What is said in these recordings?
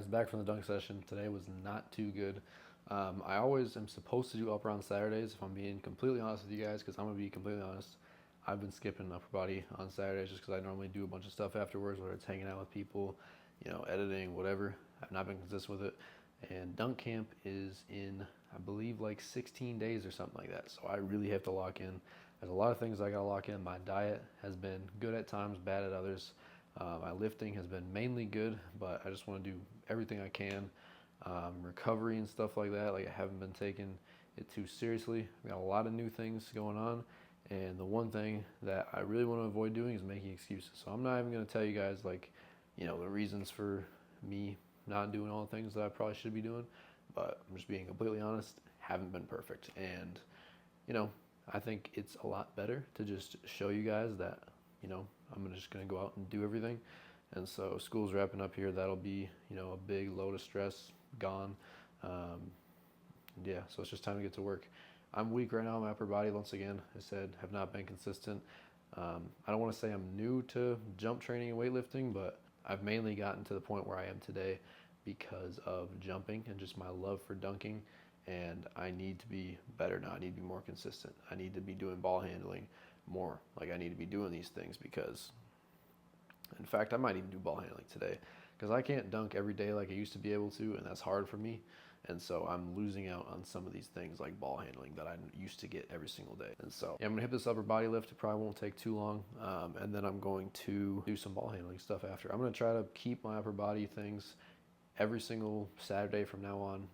guys, back from the dunk session. Today was not too good. I always am supposed to do upper on Saturdays, if I'm being completely honest with you guys, because I'm going to be completely honest. I've been skipping upper body on Saturdays just because I normally do a bunch of stuff afterwards, whether it's hanging out with people, editing, whatever. I've not been consistent with it. And dunk camp is in, I believe, like 16 days or something like that. So I really have to lock in. There's a lot of things I got to lock in. My diet has been good at times, bad at others. My lifting has been mainly good, but I just want to do everything I can. Recovery and stuff like that, like I haven't been taking it too seriously. We got a lot of new things going on, and the one thing that I really want to avoid doing is making excuses. So I'm not even going to tell you guys the reasons for me not doing all the things that I probably should be doing, but I'm just being completely honest, haven't been perfect. And I think it's a lot better to just show you guys that I'm just going to go out and do everything. And so school's wrapping up here. That'll be, a big load of stress gone. So it's just time to get to work. I'm weak right now in my upper body. Once again, I said, have not been consistent. I don't want to say I'm new to jump training and weightlifting, but I've mainly gotten to the point where I am today because of jumping and just my love for dunking. And I need to be better now. I need to be more consistent. I need to be doing ball handling more. Like, I need to be doing these things because, in fact, I might even do ball handling today because I can't dunk every day like I used to be able to, and that's hard for me. And so I'm losing out on some of these things like ball handling that I used to get every single day. And so I'm gonna hit this upper body lift. It probably won't take too long. And then I'm going to do some ball handling stuff after. I'm gonna try to keep my upper body things every single Saturday from now on,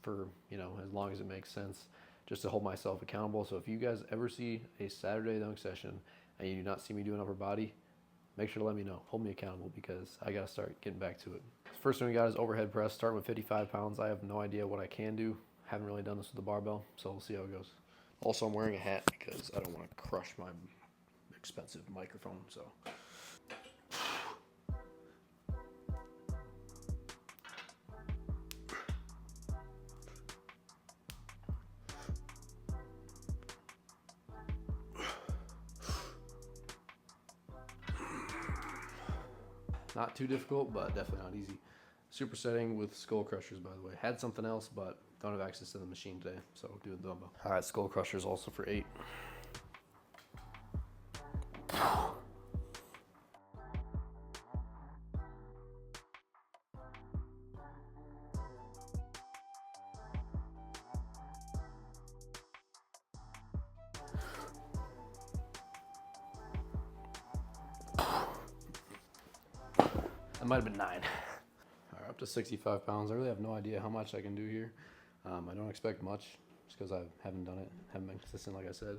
for as long as it makes sense, just to hold myself accountable. So if you guys ever see a Saturday dunk session and you do not see me doing upper body, make sure to let me know. Hold me accountable because I got to start getting back to it. First thing we got is overhead press, starting with 55 pounds. I have no idea what I can do. Haven't really done this with the barbell, so we'll see how it goes. Also, I'm wearing a hat because I don't want to crush my expensive microphone, so. Not too difficult, but definitely not easy. Supersetting with skull crushers, by the way. Had something else, but don't have access to the machine today, so do the dumbbell. All right, skull crushers also for 8. That might have been 9. All right, up to 65 pounds. I really have no idea how much I can do here. I don't expect much just because I haven't done it, haven't been consistent like I said.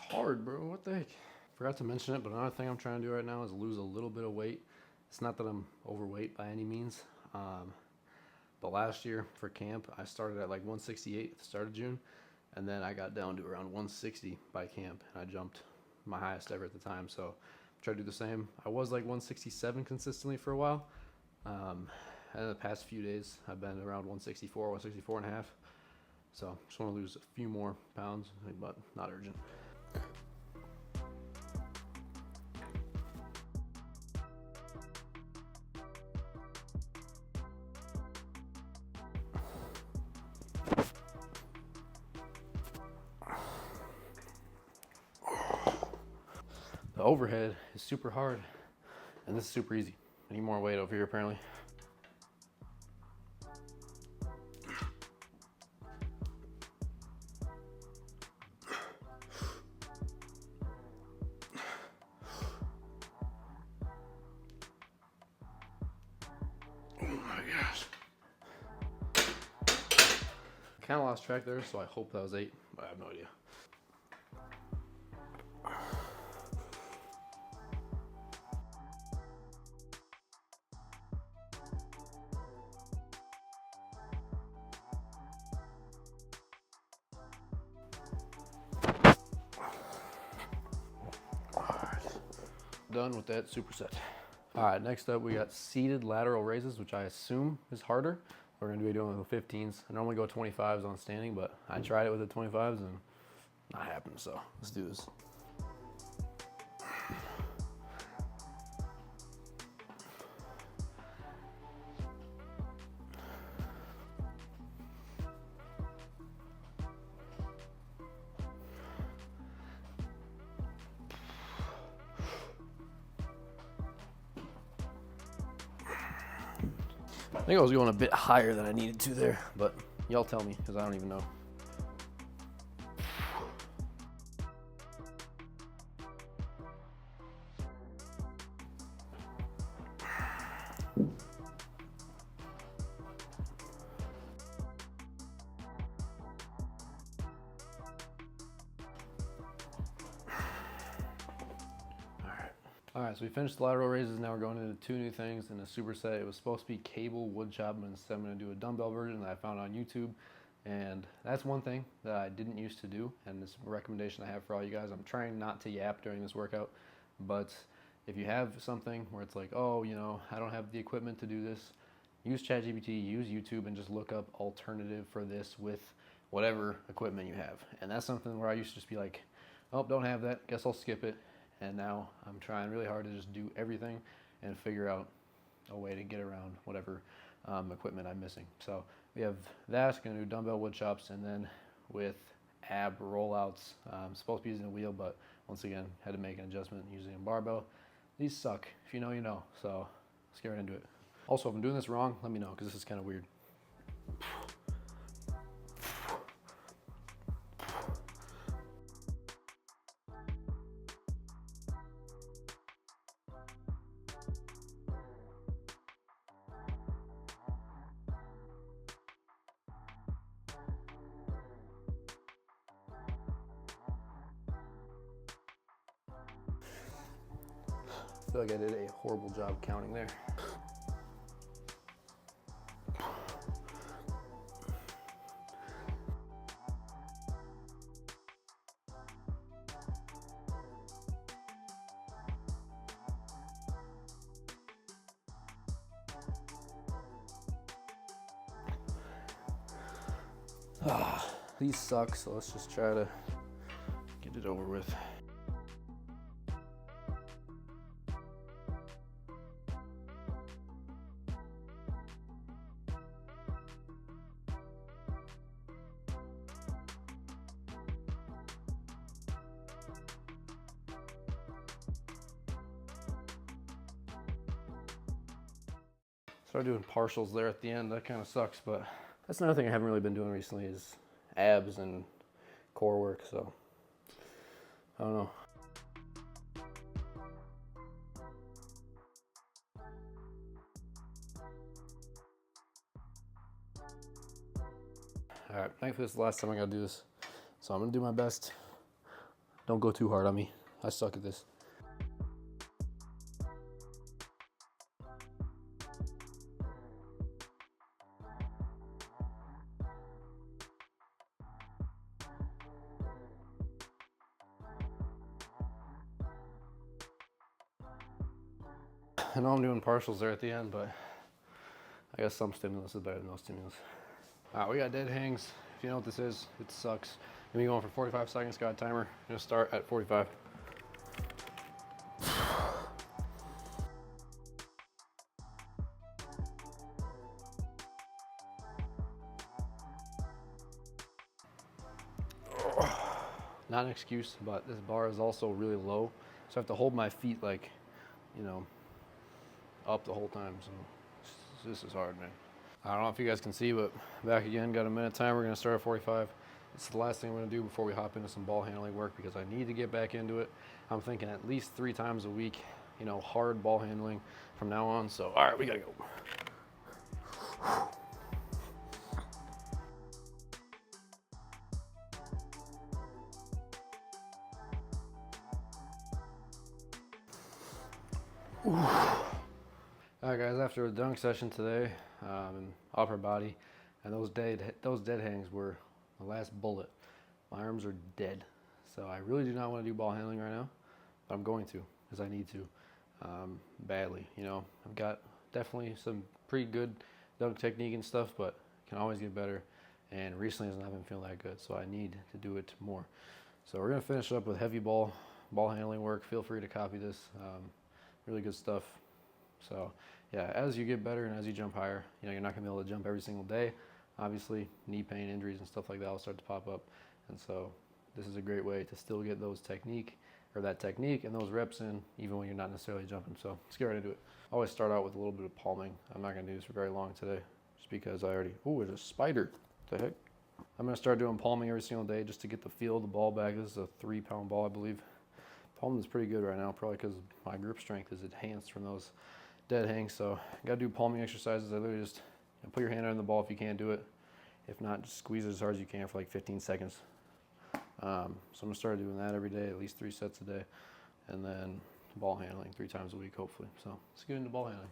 Hard, bro. What the heck? Forgot to mention it, but another thing I'm trying to do right now is lose a little bit of weight. It's not that I'm overweight by any means, but last year for camp I started at like 168 at the start of June, and then I got down to around 160 by camp, and I jumped my highest ever at the time. So try to do the same. I was like 167 consistently for a while, and in the past few days I've been around 164, 164 and a half. So just want to lose a few more pounds, but not urgent. The overhead is super hard, and this is super easy. I need more weight over here, apparently. Oh my gosh. Kind of lost track there, so I hope that was 8, but I have no idea. Done with that superset. All right, next up we got seated lateral raises, which I assume is harder. We're gonna be doing the 15s. I normally go 25s on standing, but I tried it with the 25s and not happening, so let's do this. I think I was going a bit higher than I needed to there, but y'all tell me, because I don't even know. All right, so we finished the lateral raises. Now we're going into 2 new things in a superset. It was supposed to be cable wood chop, but instead I'm going to do a dumbbell version that I found on YouTube. And that's one thing that I didn't used to do, and this recommendation I have for all you guys. I'm trying not to yap during this workout, but if you have something where it's like, oh, you know, I don't have the equipment to do this, use ChatGPT, use YouTube, and just look up alternative for this with whatever equipment you have. And that's something where I used to just be like, oh, don't have that, guess I'll skip it. And now I'm trying really hard to just do everything and figure out a way to get around whatever equipment I'm missing. So we have that, gonna do dumbbell wood chops, and then with ab rollouts, supposed to be using a wheel, but once again, had to make an adjustment using a barbell. These suck, if you know, you know, so let's get right into it. Also, if I'm doing this wrong, let me know, because this is kind of weird. I feel like I did a horrible job counting there. These suck, so let's just try to get it over with. Started doing partials there at the end. That kind of sucks, but that's another thing I haven't really been doing recently is abs and core work, so I don't know. All right, thankfully this is the last time I gotta do this, so I'm gonna do my best. Don't go too hard on me. I suck at this. I know I'm doing partials there at the end, but I guess some stimulus is better than no stimulus. All right, we got dead hangs. If you know what this is, it sucks. Gonna be going for 45 seconds, got a timer. Gonna start at 45. Not an excuse, but this bar is also really low, so I have to hold my feet like, you know, up the whole time, so this is hard, man. I don't know if you guys can see, but back again, got a minute time. We're gonna start at 45. It's the last thing I'm gonna do before we hop into some ball handling work because I need to get back into it. I'm thinking at least 3 times a week, you know, hard ball handling from now on. So, all right, we gotta go. All right, guys, after a dunk session today, and upper body, and those dead hangs were the last bullet. My arms are dead, so I really do not want to do ball handling right now, but I'm going to. as I need to, badly. You know, I've got definitely some pretty good dunk technique and stuff, but can always get better. And recently has not been feeling that good, so I need to do it more. So we're gonna finish up with heavy ball handling work. Feel free to copy this. Really good stuff. So yeah, as you get better and as you jump higher, you know, you're not gonna be able to jump every single day. Obviously, knee pain, injuries, and stuff like that will start to pop up. And so this is a great way to still get that technique and those reps in, even when you're not necessarily jumping. So let's get right into it. I always start out with a little bit of palming. I'm not gonna do this for very long today, just because oh, there's a spider. What the heck? I'm gonna start doing palming every single day just to get the feel of the ball back. This is a 3-pound ball, I believe. Palming is pretty good right now, probably because my grip strength is enhanced from those dead hangs. So gotta do palming exercises. I literally just put your hand on the ball if you can't do it. If not, just squeeze it as hard as you can for like 15 seconds. So I'm gonna start doing that every day, at least 3 sets a day, and then ball handling 3 times a week, hopefully. So let's get into ball handling.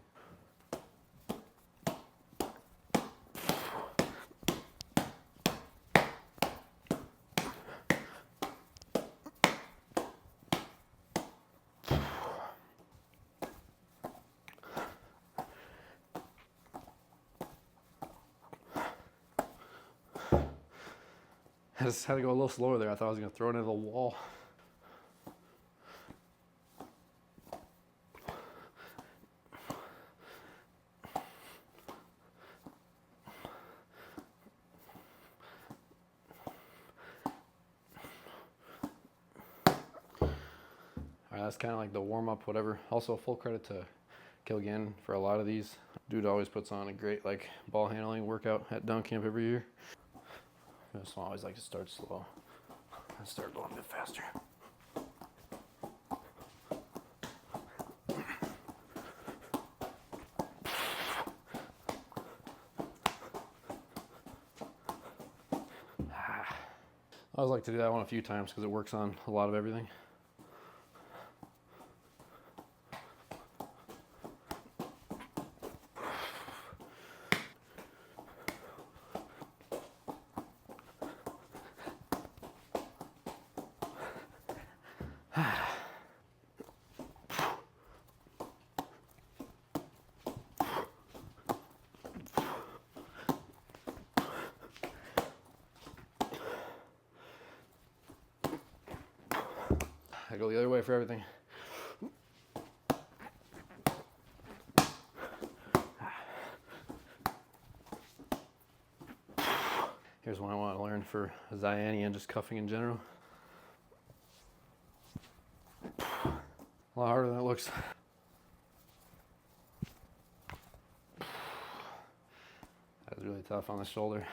I just had to go a little slower there. I thought I was going to throw it into the wall. All right, that's kind of like the warm-up, whatever. Also, full credit to Kilgannon for a lot of these. Dude always puts on a great ball handling workout at dunk camp every year. So I always like to start slow and start going a bit faster. I always like to do that one a few times because it works on a lot of everything. I go the other way for everything. Here's one I want to learn for Ziani and just cuffing in general. A lot harder than it looks. That was really tough on the shoulder.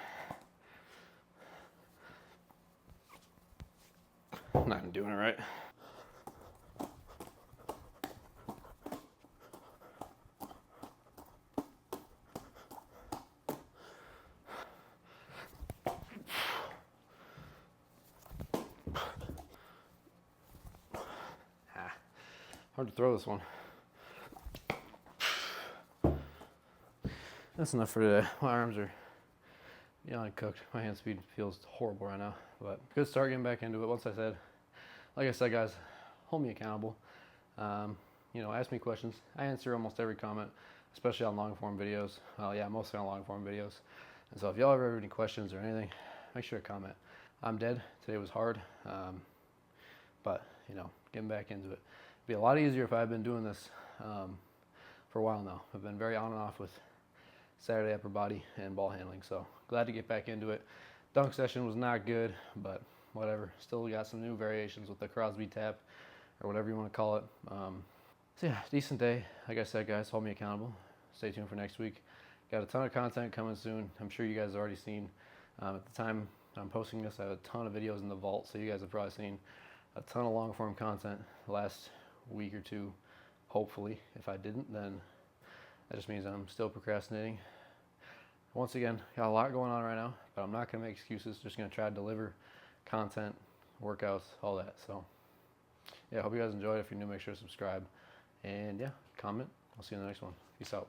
I'm not even doing it right. Hard to throw this one. That's enough for today. My arms are beyond cooked. My hand speed feels horrible right now, but good start getting back into it. Like I said, guys, hold me accountable. You know, ask me questions. I answer almost every comment, especially on long form videos. Yeah, mostly on long form videos. And so if y'all ever have any questions or anything, make sure to comment. I'm dead. Today was hard, but you know, getting back into it. It'd be a lot easier if I had been doing this for a while now. I've been very on and off with Saturday upper body and ball handling, so glad to get back into it. Dunk session was not good, but whatever. Still got some new variations with the Crosby tap or whatever you want to call it. So yeah, decent day. Like I said, guys, hold me accountable. Stay tuned for next week. Got a ton of content coming soon. I'm sure you guys have already seen. At the time I'm posting this, I have a ton of videos in the vault, so you guys have probably seen a ton of long form content the last week or two. Hopefully, if I didn't, then that just means I'm still procrastinating. Once again, got a lot going on right now, but I'm not going to make excuses. Just going to try to deliver content, workouts, all that. So yeah, hope you guys enjoyed. If you're new, make sure to subscribe. And yeah, comment. I'll see you in the next one. Peace out.